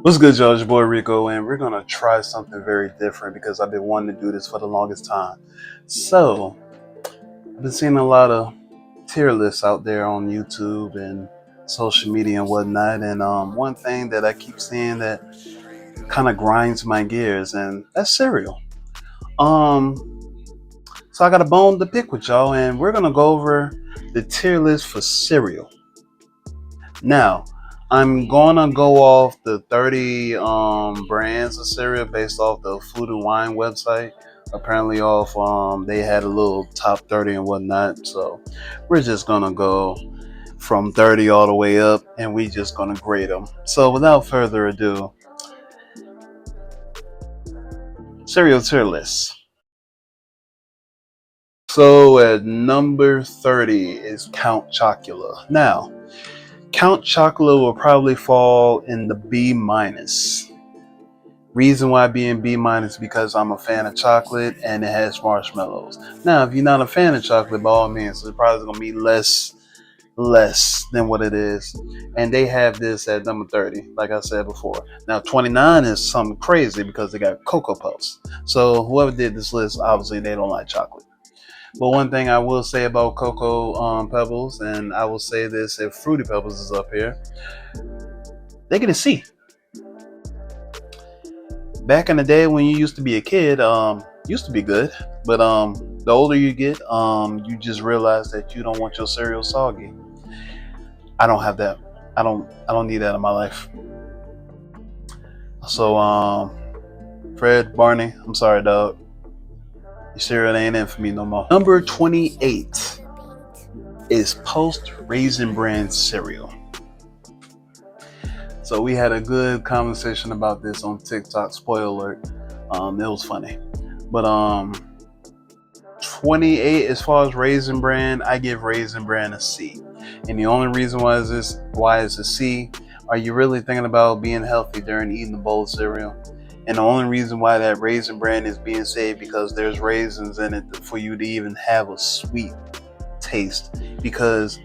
What's good, y'all? It's your boy Rico, and we're gonna try something very different because I've been wanting to do this for the longest time. So, I've been seeing a lot of tier lists out there on YouTube and social media and whatnot, and one thing that I keep seeing that kind of grinds my gears, and that's cereal. Um, so I got a bone to pick with y'all, and we're gonna go over the tier list for cereal. Now, I'm gonna go off the 30 brands of cereal based off the Food and Wine website. Apparently, off they had a little top 30 and whatnot. So we're just gonna go from 30 all the way up, and we just gonna grade them. So without further ado, cereal tier list. So at number 30 is Count Chocula. Now, Count Chocula will probably fall in the B minus. Reason why being B minus because I'm a fan of chocolate and it has marshmallows. Now, if you're not a fan of chocolate, by all means, it's probably gonna be less than what it is. And they have this at number 30, like I said before. Now 29 is something crazy because they got Cocoa Puffs. So whoever did this list, obviously they don't like chocolate. But one thing I will say about Cocoa Pebbles, and I will say this if Fruity Pebbles is up here, they get a C. Back in the day when you used to be a kid, used to be good, but the older you get, you just realize that you don't want your cereal soggy. I don't have that. I don't need that in my life. So Fred, Barney, I'm sorry, dog. Your cereal ain't in for me no more. Number 28 is Post Raisin Bran cereal. So we had a good conversation about this on TikTok. Spoiler alert. It was funny, but 28 as far as Raisin Bran, I give Raisin Bran a C. And the only reason why it's a C, are you really thinking about being healthy during eating a bowl of cereal? And the only reason why that Raisin Bran is being saved because there's raisins in it for you to even have a sweet taste. Because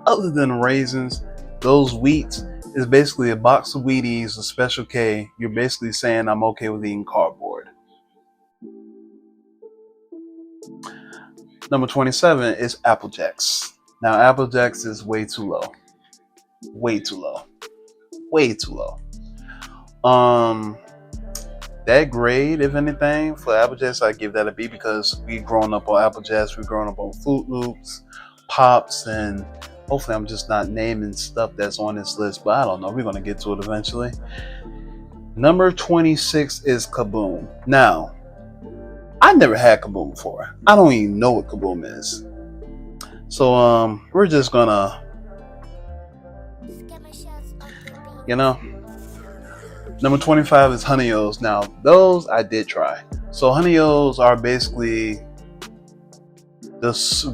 other than raisins, those wheats is basically a box of Wheaties, a Special K. You're basically saying I'm okay with eating cardboard. Number 27 is Apple Jacks. Now, Apple Jacks is way too low. Way too low. Way too low. That grade, if anything, for Apple Jacks, I give that a B because we grown up on Apple Jacks, we grown up on Fruit Loops, Pops, and hopefully I'm just not naming stuff that's on this list, but I don't know. We're gonna get to it eventually. Number 26 is Kaboom. Now, I never had Kaboom before. I don't even know what Kaboom is. So we're just gonna, you know, number 25 is Honey O's. Now, those I did try. So Honey O's are basically this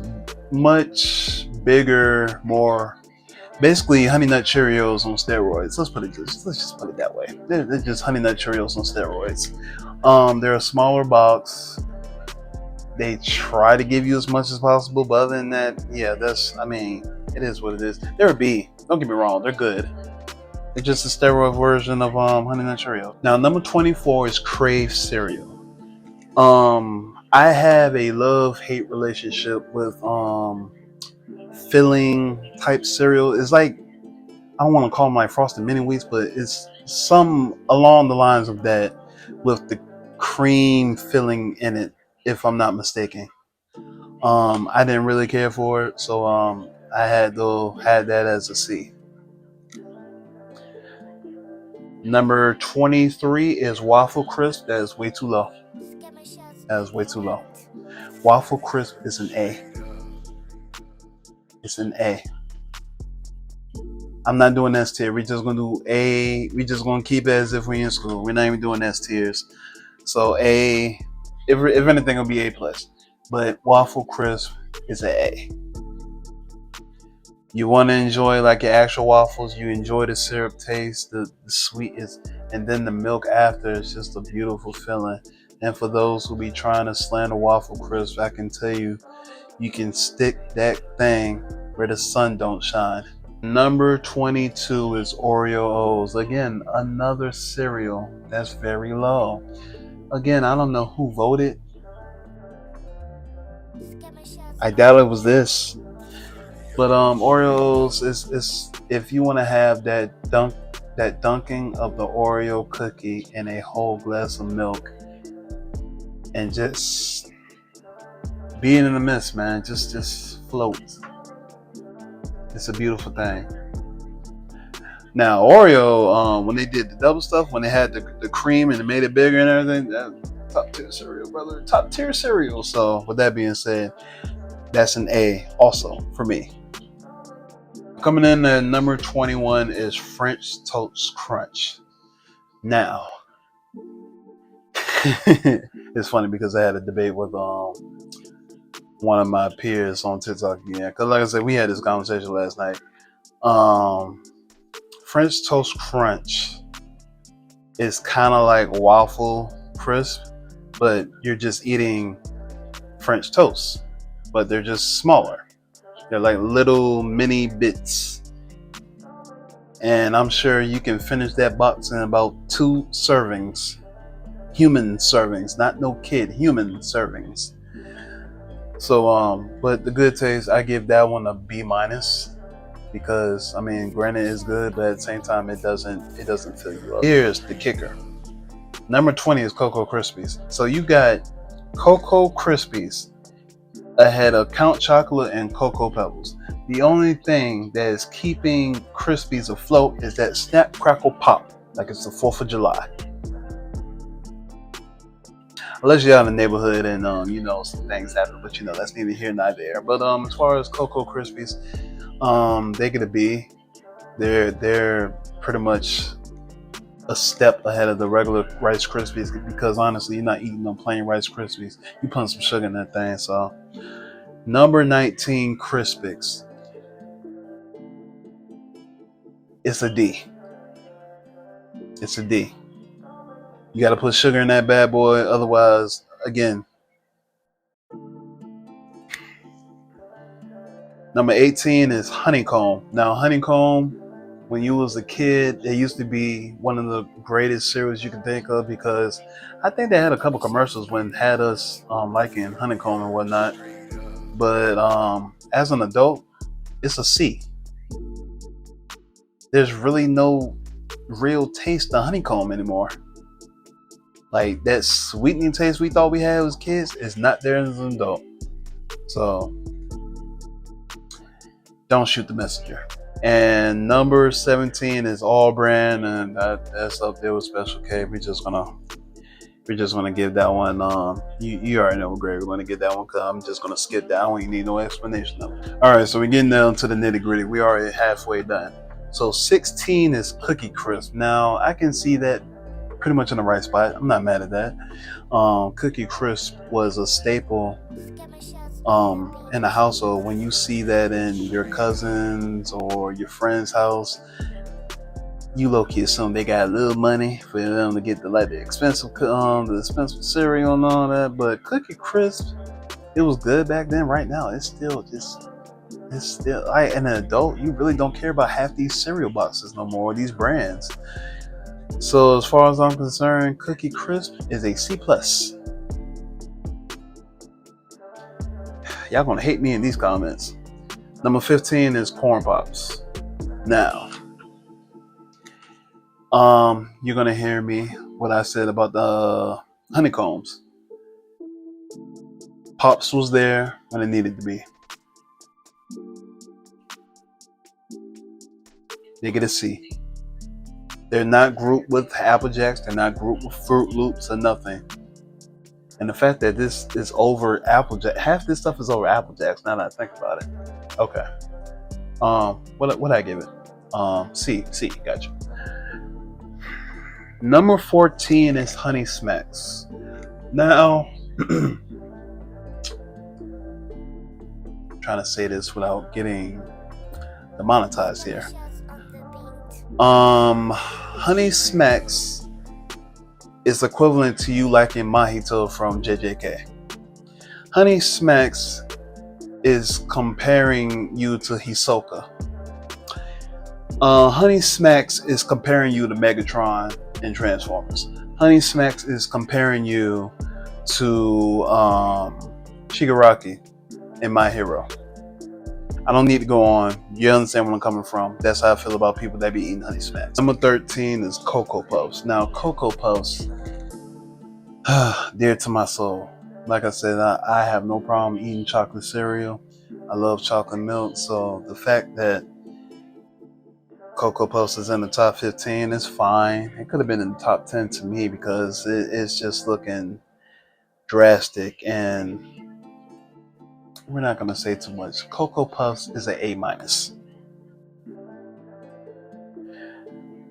much bigger, more basically Honey Nut Cheerios on steroids. Let's just put it that way. They're just Honey Nut Cheerios on steroids. They're a smaller box. They try to give you as much as possible, but other than that, yeah, it is what it is. They're a B. Don't get me wrong, they're good. They're just a steroid version of Honey Nut Cheerios. Now, number 24 is Crave cereal. I have a love-hate relationship with filling type cereal. It's like, I don't want to call them like Frosted Mini Wheats, but it's some along the lines of that with the cream filling in it, if I'm not mistaken. I didn't really care for it, so I had that as a C. Number 23 is Waffle Crisp. That is way too low. That is way too low. Waffle Crisp is an A. It's an A. I'm not doing S tier. We're just gonna do A. We're just gonna keep it as if we're in school. We're not even doing S tiers. So A, if anything, it'll be A plus. But Waffle Crisp is an A. You want to enjoy like your actual waffles. You enjoy the syrup taste, the sweetness, and then the milk after. It's just a beautiful feeling. And for those who be trying to slander Waffle Crisp, I can tell you, you can stick that thing where the sun don't shine. Number 22 is Oreo O's. Again, another cereal that's very low. Again, I don't know who voted. I doubt it was this. But Oreos is if you want to have that dunking of the Oreo cookie in a whole glass of milk and just being in the mist, man, just float. It's a beautiful thing. Now Oreo, when they did the double stuff, when they had the cream and it made it bigger and everything, that top tier cereal, brother, top tier cereal. So with that being said, that's an A also for me. Coming in at number 21 is French Toast Crunch. Now, it's funny because I had a debate with one of my peers on TikTok again. Because like I said, we had this conversation last night. French Toast Crunch is kind of like waffle crisp, but you're just eating French toast, but they're just smaller. They're like little mini bits. And I'm sure you can finish that box in about 2 servings. Human servings, not no kid, human servings. So but the good taste, I give that one a B minus because I mean granted it's good, but at the same time it doesn't fill you up. Here's the kicker. Number 20 is Cocoa Krispies. So you got Cocoa Krispies ahead of Count Chocolate and Cocoa Pebbles. The only thing that is keeping Krispies afloat is that snap crackle pop, like it's the 4th of July. Unless you're out in the neighborhood and some things happen, but that's neither here nor there. But as far as Cocoa Krispies, they get a B. They're pretty much a step ahead of the regular Rice Krispies because honestly, you're not eating no plain Rice Krispies. You putting some sugar in that thing. So number 19, Crispix. It's a D. It's a D. You got to put sugar in that bad boy. Otherwise, again. Number 18 is Honeycomb. Now, Honeycomb, when you was a kid, it used to be one of the greatest cereals you can think of because I think they had a couple commercials when had us liking Honeycomb and whatnot. But as an adult, it's a C. There's really no real taste of Honeycomb anymore. Like that sweetening taste we thought we had as kids is not there as an adult. So don't shoot the messenger. And number 17 is All Brand, and that's up there with Special K. We're just gonna give that one. You already know what grade we're gonna get that one. Cause I'm just gonna skip that one. You need no explanation of it. All right, so we're getting down to the nitty gritty. We already halfway done. So 16 is Cookie Crisp. Now I can see that pretty much in the right spot. I'm not mad at that. Cookie Crisp was a staple in the household. When you see that in your cousins or your friend's house, you low-key assume they got a little money for them to get the expensive cereal and all that. But Cookie Crisp, it was good back then. Right now, it's still like an adult, you really don't care about half these cereal boxes no more, these brands. So as far as I'm concerned, Cookie Crisp is a C+. Y'all gonna hate me in these comments. Number 15 is Corn Pops. Now, you're gonna hear me what I said about the honeycombs. Pops was there when it needed to be. They get a C. They're not grouped with Apple Jacks. They're not grouped with Fruit Loops or nothing. And the fact that this is over Apple Jacks, half this stuff is over Apple Jacks. Now that I think about it. Okay. What I give it? C. Gotcha. Number 14 is Honey Smacks. Now, I'm trying to say this without getting demonetized here. Honey Smacks is equivalent to you liking Mojito from JJK. Honey Smacks is comparing you to Hisoka. Honey Smacks is comparing you to Megatron in Transformers. Honey Smacks is comparing you to Shigaraki in My Hero. I don't need to go on. You understand where I'm coming from. That's how I feel about people that be eating Honey Smacks. Number 13 is Cocoa Puffs. Now, Cocoa Puffs, dear to my soul. Like I said, I have no problem eating chocolate cereal. I love chocolate milk. So the fact that Cocoa Puffs is in the top 15 is fine. It could have been in the top 10 to me because it's just looking drastic, and we're not going to say too much. Cocoa Puffs is an A minus.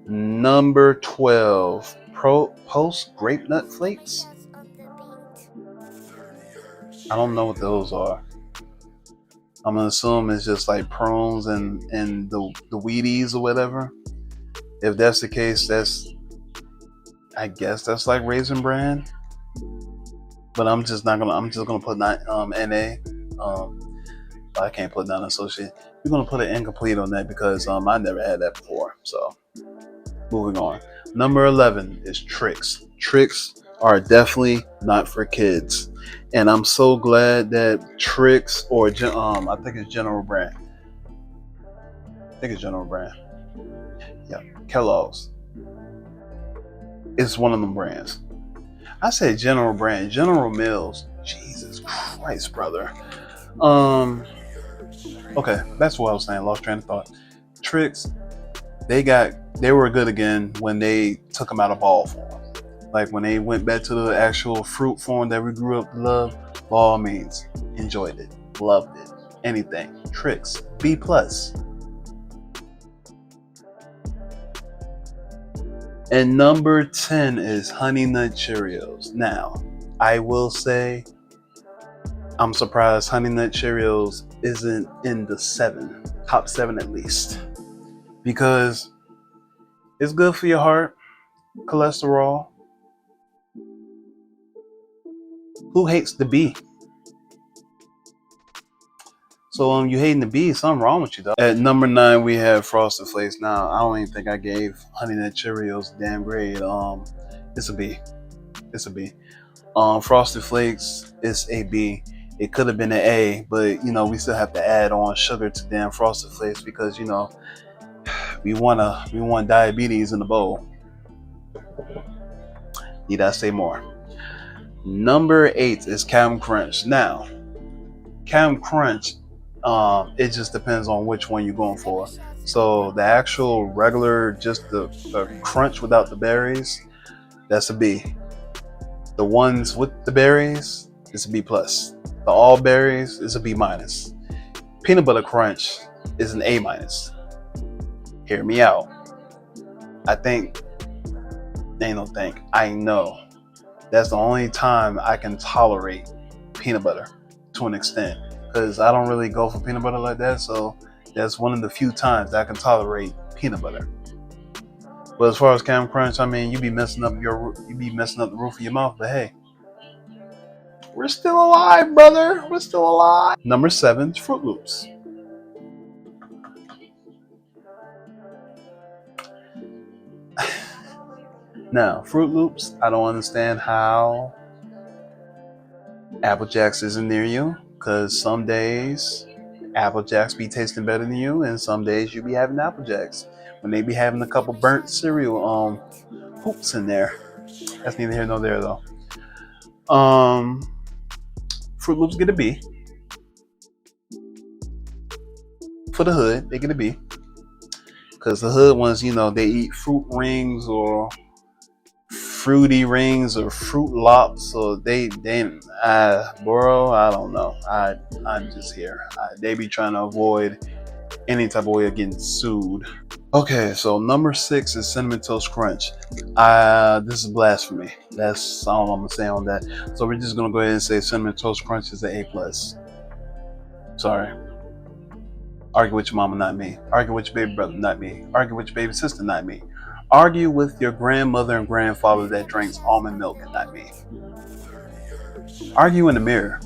Number 12, Post Grape Nut Flakes. I don't know what those are. I'm gonna assume it's just like prunes and the Wheaties or whatever. If that's the case, I guess that's like Raisin Bran. But I'm just gonna put NA. I can't put non-associate. We're gonna put an incomplete on that because I never had that before. So moving on. Number 11 is Tricks. Tricks are definitely not for kids, and I'm so glad that Tricks or I think it's General Brand. Yeah, Kellogg's. It's one of them brands. I said General Brand, General Mills. Jesus Christ, brother. Okay, that's what I was saying. Lost train of thought. Tricks, they were good again when they took them out of ball form. Like when they went back to the actual fruit form that we grew up to love. By all means, enjoyed it, loved it. Anything. Tricks, B plus. And number 10 is Honey Nut Cheerios. Now, I will say, I'm surprised Honey Nut Cheerios isn't in the top 7 at least. Because it's good for your heart, cholesterol. Who hates the bee? So you hating the bee, something wrong with you though. At number 9 we have Frosted Flakes. Now I don't even think I gave Honey Nut Cheerios a damn grade. It's a B. Frosted Flakes is a B. It could have been an A, but we still have to add on sugar to damn Frosted Flakes because we want diabetes in the bowl. Need I say more? Number 8 is Cap'n Crunch. Now, Cap'n Crunch, it just depends on which one you're going for. So the actual regular, just the crunch without the berries, that's a B. The ones with the berries, it's a B plus. The all berries is a B minus. Peanut butter crunch is an A minus. Hear me out. I know that's the only time I can tolerate peanut butter to an extent, because I don't really go for peanut butter like that. So that's one of the few times I can tolerate peanut butter. But as far as Cap'n Crunch, I mean, you be messing up the roof of your mouth. But hey, we're still alive, brother. We're still alive. Number 7 is Fruit Loops. Now, Fruit Loops, I don't understand how Apple Jacks isn't near you, because some days Apple Jacks be tasting better than you, and some days you be having Apple Jacks when they be having a couple burnt cereal hoops in there. That's neither here nor there though. Fruit Loops get a B. For the hood, they get a B. Because the hood ones, they eat fruit rings or fruity rings or fruit lops, so bro, I don't know. I'm just here. They be trying to avoid any type of way of getting sued. Okay, so number 6 is Cinnamon Toast Crunch. This is blasphemy. That's all I'm gonna say on that. So we're just gonna go ahead and say Cinnamon Toast Crunch is an A plus. Sorry. Argue with your mama, not me. Argue with your baby brother, not me. Argue with your baby sister, not me. Argue with your grandmother and grandfather that drinks almond milk, and not me. Argue in the mirror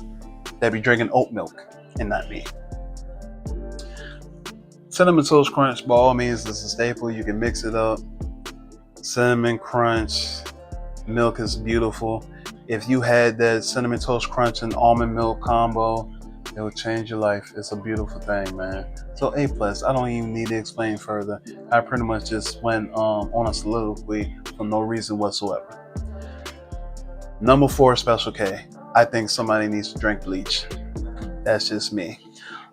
that be drinking oat milk, and not me. Cinnamon Toast Crunch, by all means, is a staple. You can mix it up. Cinnamon Crunch, milk is beautiful. If you had that Cinnamon Toast Crunch and almond milk combo, it will change your life. It's a beautiful thing, man. So A plus. I don't even need to explain further. I pretty much just went on a soliloquy for no reason whatsoever. Number 4, Special K. I think somebody needs to drink bleach. That's just me.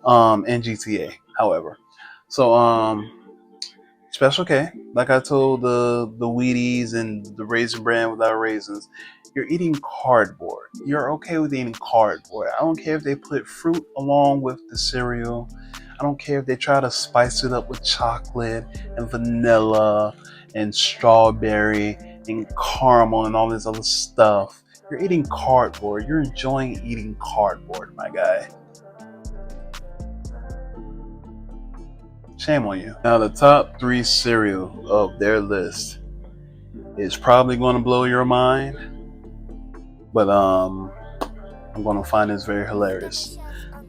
And GTA, however. So Special K, like I told the Wheaties and the Raisin Bran without raisins, you're eating cardboard. You're okay with eating cardboard. I don't care if they put fruit along with the cereal. I don't care if they try to spice it up with chocolate and vanilla and strawberry and caramel and all this other stuff. You're eating cardboard. You're enjoying eating cardboard, my guy. Shame on you. Now, the top 3 cereal of their list is probably going to blow your mind, but I'm going to find this very hilarious.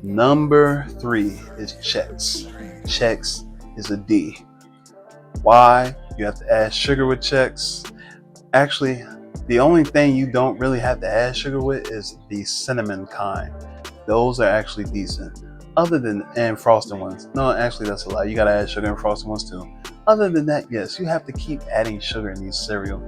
Number 3 is Chex. Chex is a D. Why? You have to add sugar with Chex. Actually, the only thing you don't really have to add sugar with is the cinnamon kind. Those are actually decent. Other than, and frosted ones. No, actually that's a lie. You gotta add sugar in frosted ones too. Other than that, yes, you have to keep adding sugar in these cereal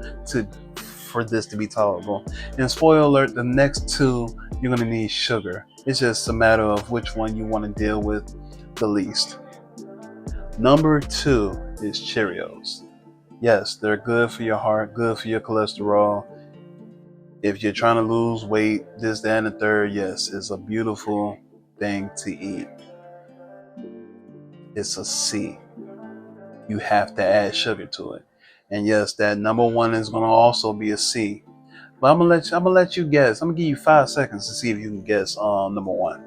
for this to be tolerable. And spoiler alert, the next 2, you're gonna need sugar. It's just a matter of which one you want to deal with the least. Number 2 is Cheerios. Yes, they're good for your heart, good for your cholesterol. If you're trying to lose weight, this, that, and the third, yes, it's a beautiful thing to eat. It's a C. You have to add sugar to it. And yes, that number 1 is going to also be a C. But I'm gonna let you guess. I'm gonna give you 5 seconds to see if you can guess number 1.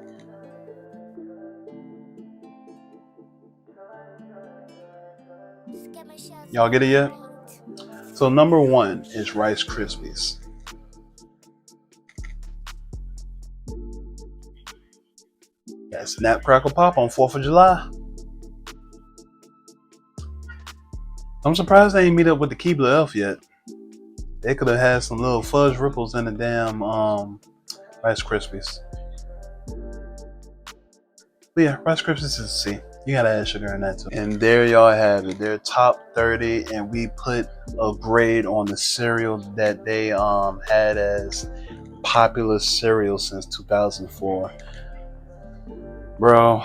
Y'all get it yet? So number 1 is Rice Krispies. Got Snap Crackle Pop on 4th of July. I'm surprised they ain't meet up with the Keebler Elf yet. They could have had some little fudge ripples in the damn Rice Krispies. But yeah, Rice Krispies is a C. You gotta add sugar in that too. And there y'all have it. They're top 30, and we put a grade on the cereal that they had as popular cereal since 2004. Bro,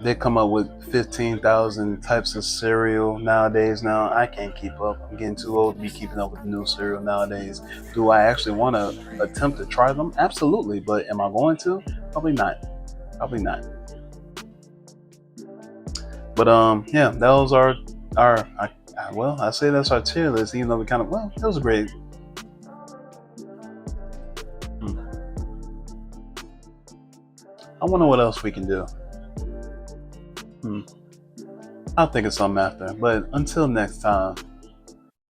they come up with 15,000 types of cereal nowadays. Now I can't keep up. I'm getting too old to be keeping up with the new cereal nowadays. Do I actually want to attempt to try them? Absolutely. But am I going to? Probably not. Probably not. But yeah, those are our I say that's our tier list, even though we kind of, it was great. I wonder what else we can do. I'll think of something after. But until next time,